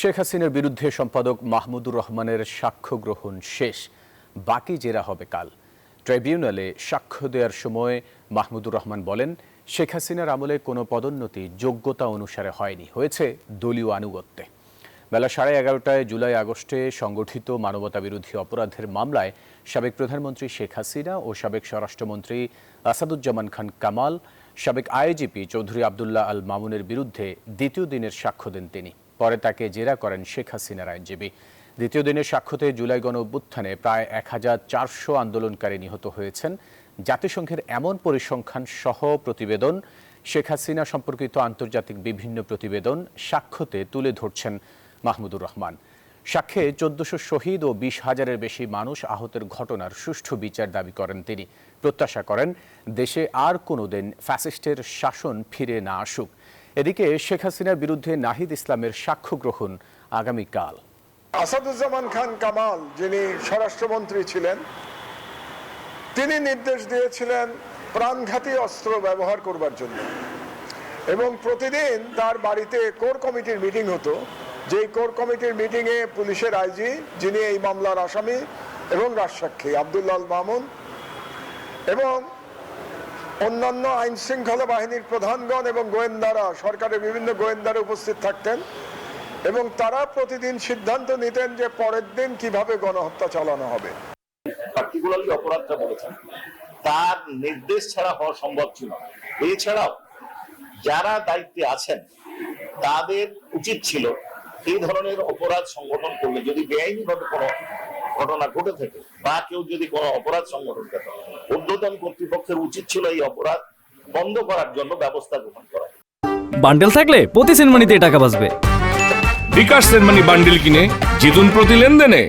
শেখ হাসিনার বিরুদ্ধে সম্পাদক মাহমুদুর রহমানের সাক্ষ্য গ্রহণ শেষ, বাকি জেরা হবে কাল। ট্রাইব্যুনালে সাক্ষ্য দেওয়ার সময় মাহমুদুর রহমান বলেন, শেখ হাসিনার আমলে কোনো পদোন্নতি যোগ্যতা অনুসারে হয়নি, হয়েছে দলীয় আনুগত্যে। বেলা 11:30টায় জুলাই আগস্টে সংগঠিত মানবতাবিরোধী অপরাধের মামলায় সাবেক প্রধানমন্ত্রী শেখ হাসিনা ও সাবেক স্বরাষ্ট্রমন্ত্রী আসাদুজ্জামান খান কামাল, সাবেক আইজিপি চৌধুরী আবদুল্লাহ আল মামুনের বিরুদ্ধে দ্বিতীয় দিনের সাক্ষ্য দেন তিনি। পরে তাকে জেরা করেন শেখ হাসিনার আইনজীবী। দ্বিতীয় দিনের সাক্ষ্যতে জুলাই গণ অভ্যুত্থানে প্রায় 1400 আন্দোলনকারী নিহত হয়েছেন। জাতিসংঘের এমন পরিসংখ্যান সহ প্রতিবেদন, শেখ হাসিনা সম্পর্কিত আন্তর্জাতিক বিভিন্ন প্রতিবেদন সাক্ষ্যতে তুলে ধরছেন মাহমুদুর রহমান। সাক্ষ্যে 1400 শহীদ ও 20,000-এর বেশি মানুষ আহতের ঘটনার সুষ্ঠু বিচার দাবি করেন তিনি। প্রত্যাশা করেন দেশে আর কোনোদিন ফ্যাসিস্টের শাসন ফিরে না আসুক। এদিকে শেখ হাসিনার বিরুদ্ধে নাহিদ ইসলামের সাক্ষ্য গ্রহণ আগামীকাল। আসাদুজ্জামান খান কামাল, যিনি স্বরাষ্ট্রমন্ত্রী ছিলেন, তিনি নির্দেশ দিয়েছিলেন প্রাণঘাতী অস্ত্র ব্যবহার করবার জন্য, এবং প্রতিদিন তার বাড়িতে কোর কমিটির মিটিং হতো। যেই কোর কমিটির মিটিংয়ে পুলিশের আইজি, যিনি এই মামলার আসামি এবং রাজসাক্ষী আবদুল্লাহ আল মামুন, এবং অন্যান্য আইন শৃঙ্খলা বাহিনীর প্রধানগণ এবং গোয়েন্দারা, সরকারের বিভিন্ন গোয়েন্দারা উপস্থিত থাকতেন, এবং তারা প্রতিদিন সিদ্ধান্ত নিতেন যে পরের দিন কিভাবে গণহত্যা চালানো হবে। পার্টিকুলারলি অপরাধটা বলেছেন, তার নির্দেশ ছাড়া হওয়া সম্ভব ছিল। এছাড়াও যারা দায়িত্বে আছেন তাদের উচিত ছিল এই ধরনের অপরাধ সংগঠন করলে, যদি বেআইনিভাবে কোনো ঘটনা ঘটে থাকে বা কেউ যদি কোনো অপরাধ সংগঠন করে, ঊর্ধ্বতন কর্তৃপক্ষের উচিত ছিল এই অপরাধ বন্ধ করার জন্য ব্যবস্থা গ্রহণ করা। বান্ডেল থাকলে প্রতি সেনমানিতে টাকা বাঁচবে। বিকাশ সেনমানি বান্ডেল কিনে জিতুন প্রতি লেনদেনে।